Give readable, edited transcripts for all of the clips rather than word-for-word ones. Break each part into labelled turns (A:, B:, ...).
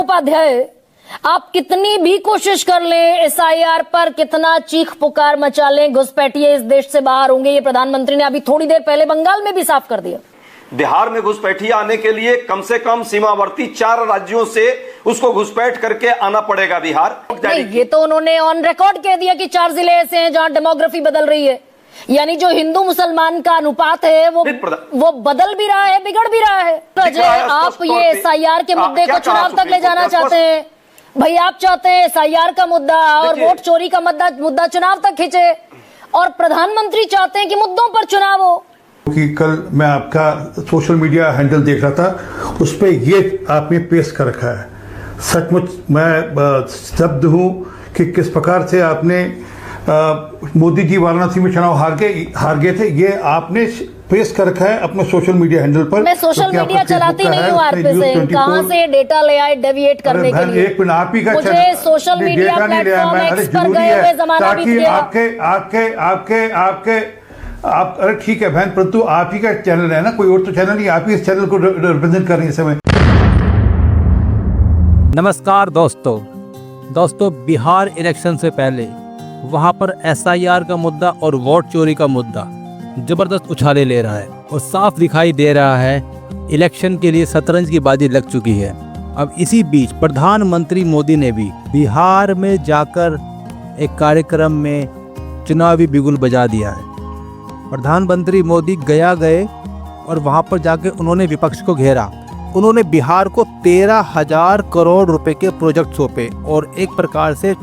A: उपाध्याय, आप कितनी भी कोशिश कर लें, एसआईआर पर कितना चीख पुकार मचा लें, घुसपैठिए इस देश से बाहर होंगे। ये प्रधानमंत्री ने अभी थोड़ी देर पहले बंगाल में भी साफ कर दिया।
B: बिहार में घुसपैठिए आने के लिए कम से कम सीमावर्ती 4 राज्यों से उसको घुसपैठ करके आना पड़ेगा बिहार।
A: नहीं, ये तो उन्होंने ऑन रिकॉर्ड कह दिया कि 4 जिले ऐसे हैं जहां डेमोग्राफी बदल रही है, यानी जो हिंदू मुसलमान का अनुपात है वो बदल भी रहा है, बिगड़ भी रहा है। अजय, आप ये एसआईआर के मुद्दे को चुनाव तक ले जाना चाहते हैं भाई। आप चाहते हैं एसआईआर का मुद्दा और वोट चोरी का मुद्दा चुनाव तक खींचे, और प्रधानमंत्री चाहते हैं कि मुद्दों पर चुनाव हो।
C: कि कल मैं आपका सोशल मीडिया हैंडल देख रहा था, उस पर ये आपने पेश कर रखा है। सचमुच मैं स्तब्ध हूँ कि किस प्रकार से आपने मोदी जी वाराणसी में चुनाव हार गए थे। ये आपने पेश कर रखा है अपने सोशल मीडिया हैंडल पर।
A: मैं सोशल मीडिया चलाती नहीं हूँ आरपी सिंह, कहाँ से डेटा ले आए डेविएट करने के लिए।
C: एक मिनट, आप ही का
A: मुझे सोशल मीडिया प्लेटफॉर्म एक्स पर गए हुए जमाना बीत गया।
C: आप अरे ठीक है बहन, परंतु आप ही का चैनल है ना, कोई और तो चैनल नहीं। आप ही इस चैनल को रिप्रेजेंट कर रही है इस समय।
D: नमस्कार दोस्तों, बिहार इलेक्शन से पहले वहां पर एसआईआर का मुद्दा और वोट चोरी का मुद्दा जबरदस्त उछाले ले रहा है और साफ दिखाई दे रहा है इलेक्शन के लिए शतरंज की बाजी लग चुकी है। अब इसी बीच प्रधानमंत्री मोदी ने भी बिहार में जाकर एक कार्यक्रम में चुनावी बिगुल बजा दिया है। प्रधानमंत्री मोदी गया गए और वहां पर जाके उन्होंने विपक्ष को घेरा। उन्होंने बिहार को 13,000 करोड़ रुपए के प्रोजेक्ट सौंपे और एक प्रकार से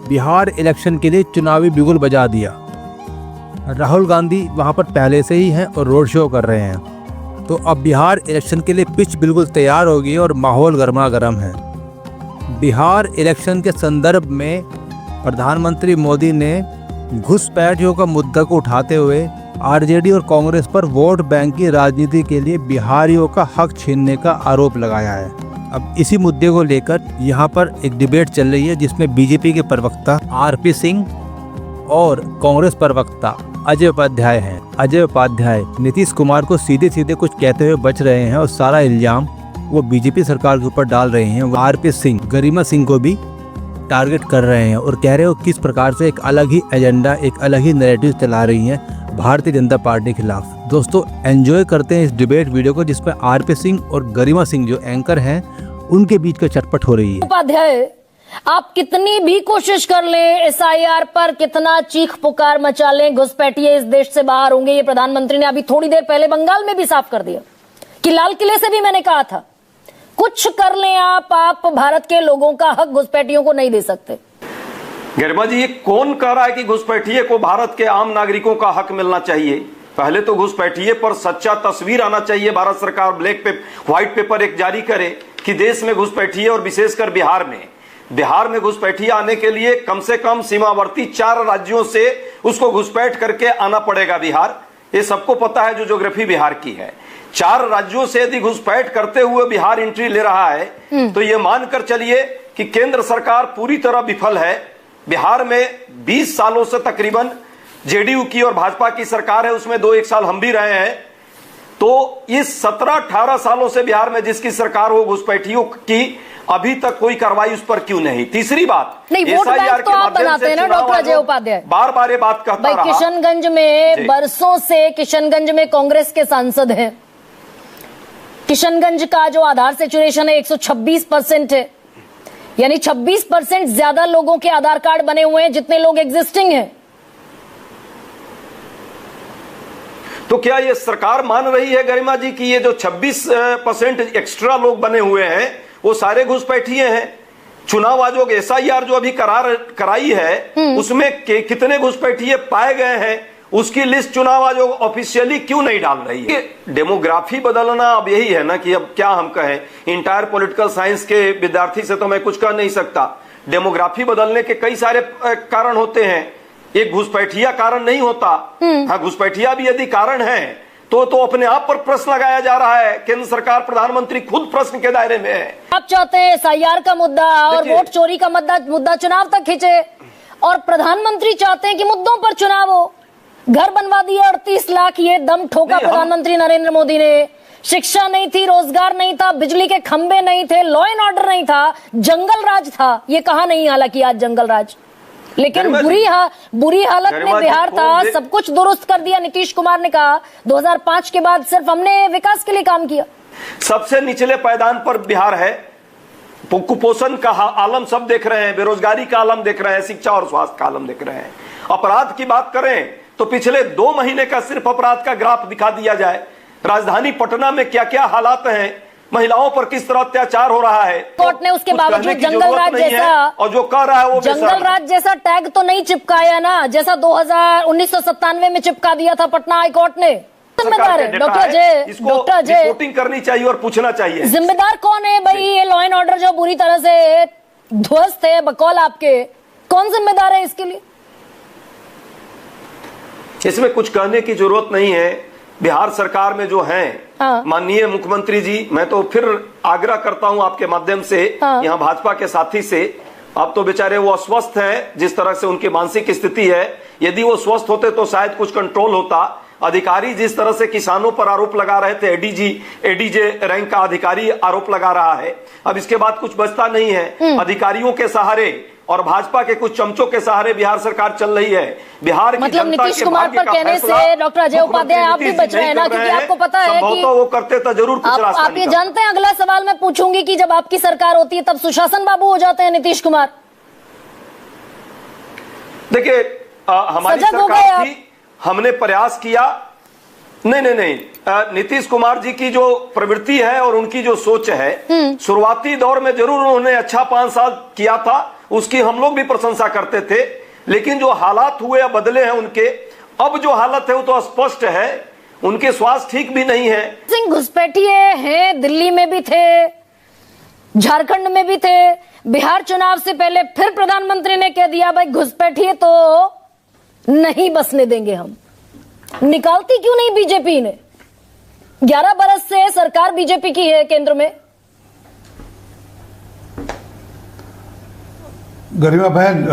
D: बिहार इलेक्शन के लिए चुनावी बिगुल बजा दिया। राहुल गांधी वहां पर पहले से ही हैं और रोड शो कर रहे हैं, तो अब बिहार इलेक्शन के लिए पिच बिल्कुल तैयार हो गई और माहौल गर्मा गर्म है। बिहार इलेक्शन के संदर्भ में प्रधानमंत्री मोदी ने घुसपैठियों का मुद्दा को उठाते हुए आरजेडी और कांग्रेस पर वोट बैंक की राजनीति के लिए बिहारियों का हक छीनने का आरोप लगाया है। अब इसी मुद्दे को लेकर यहाँ पर एक डिबेट चल रही है, जिसमें बीजेपी के प्रवक्ता आरपी सिंह और कांग्रेस प्रवक्ता अजय उपाध्याय हैं। अजय उपाध्याय नीतीश कुमार को सीधे सीधे कुछ कहते हुए बच रहे हैं और सारा इल्जाम वो बीजेपी सरकार के ऊपर डाल रहे हैं। आरपी सिंह गरिमा सिंह को भी टारगेट कर रहे हैं और कह रहे हो किस प्रकार से एक अलग ही एजेंडा, एक अलग ही नैरेटिव चला रही हैं भारतीय जनता पार्टी के खिलाफ। दोस्तों, एंजॉय करते हैं इस डिबेट वीडियो को, जिसमें आरपी सिंह और गरिमा सिंह जो एंकर हैं उनके बीच का चटपट हो रही है।
A: उपाध्याय, आप कितनी भी कोशिश कर लें, एसआईआर पर कितना चीख पुकार मचा लें, घुसपैठिए इस देश से बाहर होंगे। ये प्रधानमंत्री ने अभी थोड़ी देर पहले बंगाल में भी साफ कर दिया कि लाल किले से भी मैंने कहा था कुछ कर लें आप भारत के लोगों का हक घुसपैठियों को नहीं दे सकते।
B: गरिमा जी, ये कौन कह रहा है कि घुसपैठिए को भारत के आम नागरिकों का हक मिलना चाहिए? पहले तो घुसपैठिए पर सच्चा तस्वीर आना चाहिए। भारत सरकार व्हाइट पेपर एक जारी करे कि देश में घुसपैठिए और विशेषकर बिहार में घुसपैठिए आने के लिए कम से कम सीमावर्ती 4 राज्यों से उसको घुसपैठ करके आना पड़ेगा बिहार। ये सबको पता है जो ज्योग्राफी बिहार की है। 4 राज्यों से यदि घुसपैठ करते हुए बिहार एंट्री ले रहा है तो ये मानकर चलिए कि केंद्र सरकार पूरी तरह विफल है। बिहार में 20 सालों से तकरीबन जेडीयू की और भाजपा की सरकार है, उसमें 2-1 साल हम भी रहे हैं। तो इस 17-18 सालों से बिहार में जिसकी सरकार हो, घुसपैठियों की अभी तक कोई कार्रवाई उस पर क्यों नहीं? तीसरी बात,
A: नहीं, वोट बैंक तो आप बनाते हैं ना डॉक्टर अजय उपाध्याय।
B: बार ये बात कहता रहा।
A: किशनगंज में बरसों से किशनगंज में कांग्रेस के सांसद हैं। किशनगंज का जो आधार सेचुरेशन है 126% है, यानी 26% ज्यादा लोगों के आधार कार्ड बने हुए हैं जितने लोग एग्जिस्टिंग हैं।
B: तो क्या ये सरकार मान रही है गरिमा जी कि ये जो 26% एक्स्ट्रा लोग बने हुए हैं वो सारे घुसपैठिए हैं? चुनाव आयोग एसआईआर जो अभी कराई है उसमें कितने घुसपैठिए पाए गए हैं उसकी लिस्ट चुनाव आयोग ऑफिशियली क्यों नहीं डाल रही है? डेमोग्राफी बदलना अब यही है ना कि अब क्या हम कहें। इंटायर पॉलिटिकल साइंस के विद्यार्थी से तो मैं कुछ कह नहीं सकता। डेमोग्राफी बदलने के कई सारे कारण होते हैं, एक घुसपैठिया कारण नहीं होता। हाँ, घुसपैठिया भी यदि कारण है तो अपने आप पर प्रश्न लगाया जा रहा है। केंद्र सरकार, प्रधानमंत्री खुद प्रश्न के दायरे में है।
A: आप चाहते हैं एसआईआर का मुद्दा और वोट चोरी का मुद्दा चुनाव तक खींचे, और प्रधानमंत्री चाहते हैं कि मुद्दों पर चुनाव हो। घर बनवा दिए 38 लाख, ये दम ठोका प्रधानमंत्री नरेंद्र मोदी ने शिक्षा नहीं थी, रोजगार नहीं था, बिजली के खंभे नहीं थे, लॉ एंड ऑर्डर नहीं था, जंगल राज था। ये कहा नहीं हालांकि आज जंगल राज, लेकिन बुरी हालत में बिहार था। सब कुछ दुरुस्त कर दिया। नीतीश कुमार ने कहा 2005 के बाद सिर्फ हमने विकास के लिए काम किया।
B: सबसे निचले पायदान पर बिहार है। कुपोषण का आलम सब देख रहे हैं, बेरोजगारी का आलम देख रहे हैं, शिक्षा और स्वास्थ्य का आलम देख रहे हैं। अपराध की बात करें तो पिछले 2 महीने का सिर्फ अपराध का ग्राफ दिखा दिया जाए। राजधानी पटना में क्या क्या हालात हैं, महिलाओं पर किस तरह अत्याचार हो रहा है।
A: कोर्ट ने उसके बावजूद जंगल राज जैसा,
B: और जो कह रहा है वो
A: जंगल राज जैसा टैग तो नहीं चिपकाया ना, जैसा 1997 में चिपका दिया था पटना हाई कोर्ट ने। जिम्मेदार है डॉक्टर जे
B: रिपोर्टिंग करनी चाहिए और पूछना चाहिए।
A: जिम्मेदार कौन है भाई? ये लॉ एंड ऑर्डर जो बुरी तरह से ध्वस्त है बकौल आपके, कौन जिम्मेदार है इसके लिए?
B: इसमें कुछ कहने की जरूरत नहीं है। बिहार सरकार में जो हैं माननीय मुख्यमंत्री जी, मैं तो फिर आग्रह करता हूं आपके माध्यम से यहां भाजपा के साथी से, अब तो बेचारे वो अस्वस्थ हैं, जिस तरह से उनकी मानसिक स्थिति है। यदि वो स्वस्थ होते तो शायद कुछ कंट्रोल होता। अधिकारी जिस तरह से किसानों पर आरोप लगा रहे थे, एडीजे रैंक का अधिकारी आरोप लगा रहा है, अब इसके बाद कुछ बचता नहीं है। अधिकारियों के सहारे और भाजपा के कुछ चमचों के सहारे बिहार सरकार चल रही है। बिहार की
A: मतलब नीतीश कुमार पर कहने से डॉक्टर अजय उपाध्याय आप भी बच रहे हैं ना, क्योंकि आपको पता है कि
B: वो करते तो जरूर कुछ रास्ता
A: आप ये जानते हैं। अगला सवाल मैं पूछूंगी कि जब आपकी सरकार होती है तब सुशासन बाबू हो जाते हैं नीतीश कुमार।
B: देखिए हमारी सरकार थी, हमने प्रयास किया। नहीं, नीतीश कुमार जी की जो प्रवृत्ति है और उनकी जो सोच है, शुरुआती दौर में जरूर उन्होंने अच्छा 5 साल किया था, उसकी हम लोग भी प्रशंसा करते थे। लेकिन जो हालात हुए या बदले हैं उनके, अब जो हालत है वो तो स्पष्ट है, उनके स्वास्थ्य ठीक भी नहीं है।
A: सिंह घुसपैठिए हैं, दिल्ली में भी थे, झारखंड में भी थे, बिहार चुनाव से पहले फिर प्रधानमंत्री ने कह दिया भाई घुसपैठिए तो नहीं बसने देंगे हम। निकालती क्यों नहीं बीजेपी ने? 11 बरस से सरकार बीजेपी की है केंद्र में।
C: गरिमा बहन,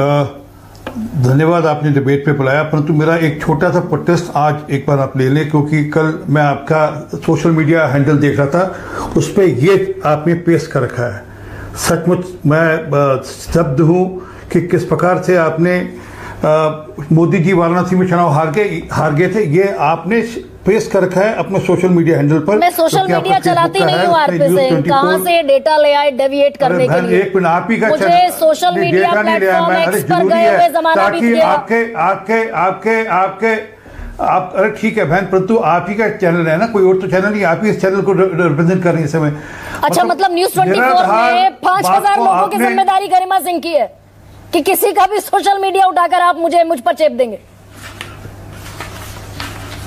C: धन्यवाद आपने डिबेट पे बुलाया, परंतु मेरा एक छोटा सा प्रोटेस्ट आज एक बार आप ले लें, क्योंकि कल मैं आपका सोशल मीडिया हैंडल देख रहा था, उस पर ये आपने पेस्ट कर रखा है। सचमुच मैं स्तब्ध हूँ कि किस प्रकार से आपने मोदी जी वाराणसी में चुनाव हार गए थे, ये आपने पेश कर रखा है अपने सोशल मीडिया हैंडल पर।
A: मैं सोशल मीडिया चलाती नहीं हूँ आरपी सिंह, कहाँ से डेटा ले आए डेविएट करने के लिए?
C: एक मिनट, आप ही का
A: मुझे सोशल मीडिया प्लेटफॉर्म एक्स पर गए हुए जमाना बीत गया।
C: आप अरे ठीक है बहन, परंतु आप ही का चैनल है ना, कोई और तो चैनल नहीं, आप ही इस चैनल को रिप्रेजेंट कर रही है इस समय।
A: अच्छा, मतलब न्यूज़ 24 में 5000 लोगों की जिम्मेदारी गरिमा सिंह की है कि किसी का भी सोशल मीडिया उठाकर आप मुझ पर चेप देंगे?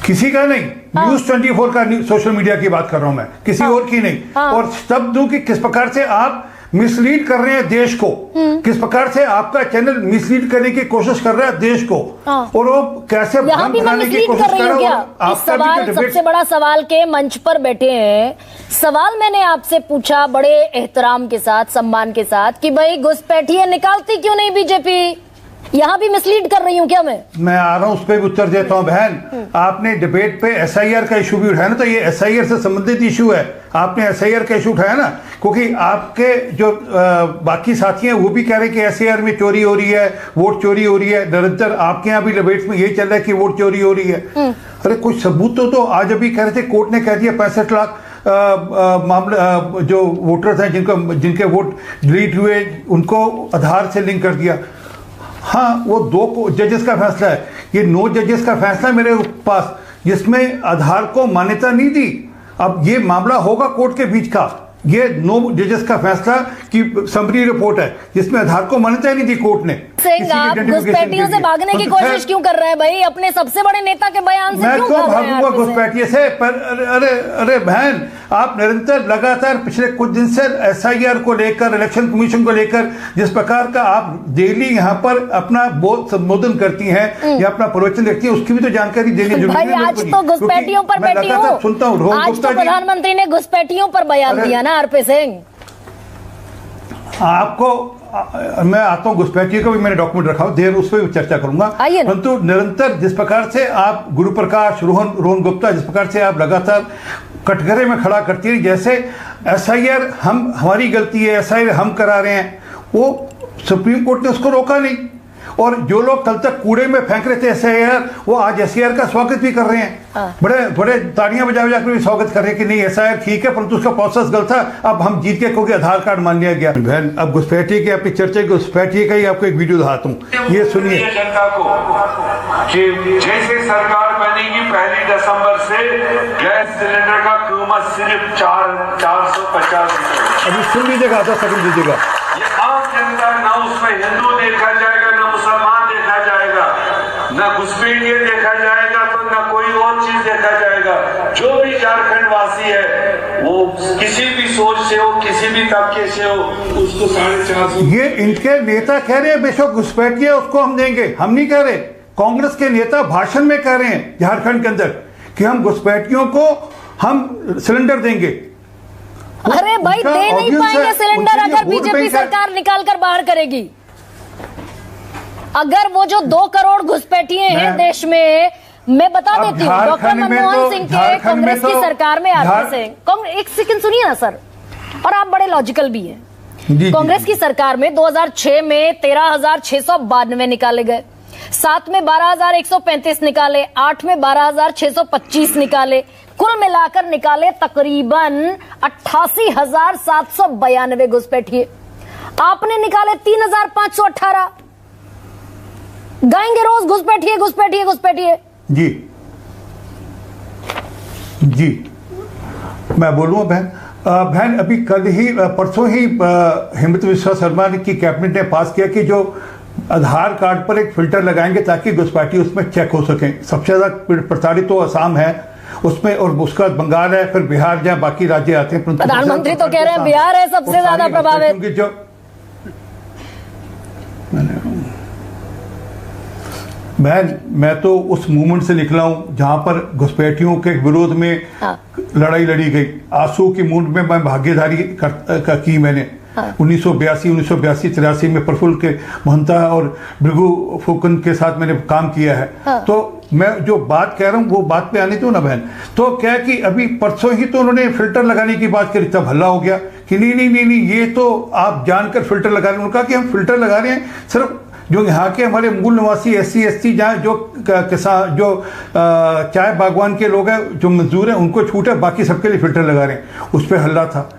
C: किसी का नहीं, न्यूज़ 24 का सोशल मीडिया की बात कर रहा हूं मैं, किसी और की नहीं। और शब्द दूं कि किस प्रकार से आप मिसलीड कर रहे हैं देश को, किस प्रकार से आपका चैनल मिसलीड करने की कोशिश कर रहा है देश को, और वो कैसे
A: यहाँ भी मैं मिसलीड कर रही हूँ क्या? इस सवाल, सबसे बड़ा सवाल के मंच पर बैठे हैं, सवाल मैंने आपसे पूछा बड़े एहतराम के साथ, सम्मान के साथ, कि भाई घुसपैठिए निकालती क्यों नहीं बीजेपी? यहाँ भी मिसलीड कर रही हूँ क्या मैं
C: आ रहा हूँ, उस पर भी उत्तर देता हूँ बहन। आपने डिबेट पे एसआईआर का इशू भी उठाया ना, तो ये एसआईआर से संबंधित इशू है। आपने एसआईआर का इशू उठाया ना, क्योंकि आपके जो बाकी साथी हैं वो भी कह रहे हैं कि एसआईआर में चोरी हो रही है, वोट चोरी हो रही है। निरंतर आपके यहाँ भी डिबेट में यही चल रहा है कि वोट चोरी हो रही है। अरे कुछ सबूत तो आज अभी कह रहे थे, कोर्ट ने कह दिया 65 लाख मामले जो वोटर्स हैं जिनके वोट डिलीट हुए, उनको आधार से लिंक कर दिया। हाँ, वो 2 जजेस का फैसला है, ये 9 जजेस का फैसला है मेरे पास, जिसमें आधार को मान्यता नहीं दी। अब ये मामला होगा कोर्ट के बीच का, ये 9 जजेस का फैसला की समरी रिपोर्ट है, जिसमें आधार को मान्यता ही नहीं दी कोर्ट ने।
A: आप घुसपैठियों से भागने की कोशिश क्यों कर रहे हैं भाई? अपने सबसे बड़े नेता के बयान से क्यों भाग रहे हैं?
C: मैं क्यों घुसपैठिए से? पर अरे बहन, आप निरंतर लगातार पिछले कुछ दिन से एसआईआर को लेकर, इलेक्शन कमीशन को लेकर जिस प्रकार का आप डेली यहाँ पर अपना संबोधन करती हैं या अपना प्रवचन देखती हैं, उसकी भी तो जानकारी देनी जरूरी है।
A: आज तो घुसपैठियों पर बैठी हूँ,
C: सुनता हूँ।
A: आज तो प्रधानमंत्री ने घुसपैठियों पर बयान दिया ना आरपी सिंह।
C: आपको मैं आता हूँ, घुसपैठिए का भी मैंने डॉक्यूमेंट रखा हूँ, देर उस पर भी चर्चा करूंगा। परंतु निरंतर जिस प्रकार से आप गुरु प्रकाश, रोहन गुप्ता, जिस प्रकार से आप लगातार कटघरे में खड़ा करती है। जैसे एसआईआर हमारी गलती है, एसआईआर हम करा रहे हैं, वो सुप्रीम कोर्ट ने उसको रोका नहीं। और जो लोग कल तक कूड़े में फेंक रहे थे एसआईआर, वो आज एसआईआर का स्वागत भी कर रहे हैं। बड़े बड़े तालियां बजा बजा कर भी स्वागत कर रहे हैं कि नहीं एसआईआर ठीक है, परंतु उसका प्रोसेस गलत था, अब हम जीत के क्योंकि आधार कार्ड मान लिया गया। बहन, अब घुसपैठिए की अपनी चर्चा की घुसपैठिए का ही आपको एक वीडियो दिखाता हूँ, ये सुनिए।
E: जनता को कि जैसे सरकार बनेगी 1 दिसंबर से गैस सिलेंडर का कीमत सिर्फ 450 रुपए।
C: अभी सुन लीजिएगा, आधा सेकंड दीजिएगा।
E: ये आम जनता, ना उसमें हिंदू देखा जाएगा, ना मुसलमान देखा जाएगा, ना घुसपैठिए देखा जाएगा, तो ना कोई और चीज देखा जाएगा। जो भी झारखंड वासी है, वो किसी भी सोच से हो, किसी भी तबके से हो, उसको 450।
C: ये इनके नेता कह रहे हैं बेशक घुसपैठिए उसको हम देंगे, हम नहीं कह रहे। कांग्रेस के नेता भाषण में कह रहे हैं झारखंड के अंदर कि हम घुसपैठियों को हम सिलेंडर देंगे।
A: अरे भाई, दे नहीं पाएंगे सिलेंडर अगर बीजेपी सरकार निकाल कर बाहर करेगी। अगर वो जो 2 करोड़ घुसपैठिए हैं देश में, मैं बता देती हूँ, डॉक्टर मनमोहन सिंह के कांग्रेस की सरकार में आने से, एक सेकंड सुनिए ना सर, और आप बड़े लॉजिकल भी हैं। कांग्रेस की सरकार में 2006 में 13,692 निकाले गए, 7 में 12,135 निकाले, 8 में 12,625 निकाले, कुल मिलाकर निकाले तकरीबन 88,792 घुसपैठिए। आपने निकाले 3,518। गाएंगे रोज घुसपैठिए घुसपैठिए घुसपैठिए।
C: जी जी, मैं बोलूँ बहन, बहन अभी कल ही परसों ही हेमंत बिस्वा शर्मा की कैबिनेट ने पास किया कि जो आधार कार्ड पर एक फिल्टर लगाएंगे ताकि घुसपैठी उसमें चेक हो सके। सबसे ज्यादा प्रताड़ित तो असम है उसमें, और उसका बंगाल है, फिर बिहार, जहाँ बाकी राज्य आते हैं।
A: प्रधानमंत्री तो कह रहे हैं बिहार है सबसे ज्यादा प्रभावित।
C: जो मैं तो उस मूवमेंट से निकला हूं जहां पर घुसपैठियों के विरोध में लड़ाई लड़ी गई। आंसू की मूंद में मैं भागीदारी की मैंने 1982-83 में प्रफुल्ल के महंता और भृगु फुकन के साथ मैंने काम किया है। तो मैं जो बात कह रहा हूँ वो बात पे आने दो ना बहन। तो क्या है कि अभी परसों ही तो उन्होंने फिल्टर लगाने की बात करी, तब हल्ला हो गया कि नहीं ये तो आप जानकर फिल्टर लगा रहे हैं। उन्होंने कहा कि हम फिल्टर लगा रहे हैं सिर्फ जो यहाँ के हमारे मूल निवासी SC ST जहाँ जो किसान जो चाय बागवान के लोग हैं जो मजदूर हैं उनको छूट है, बाकी सबके लिए फिल्टर लगा रहे हैं। उस पर हल्ला था।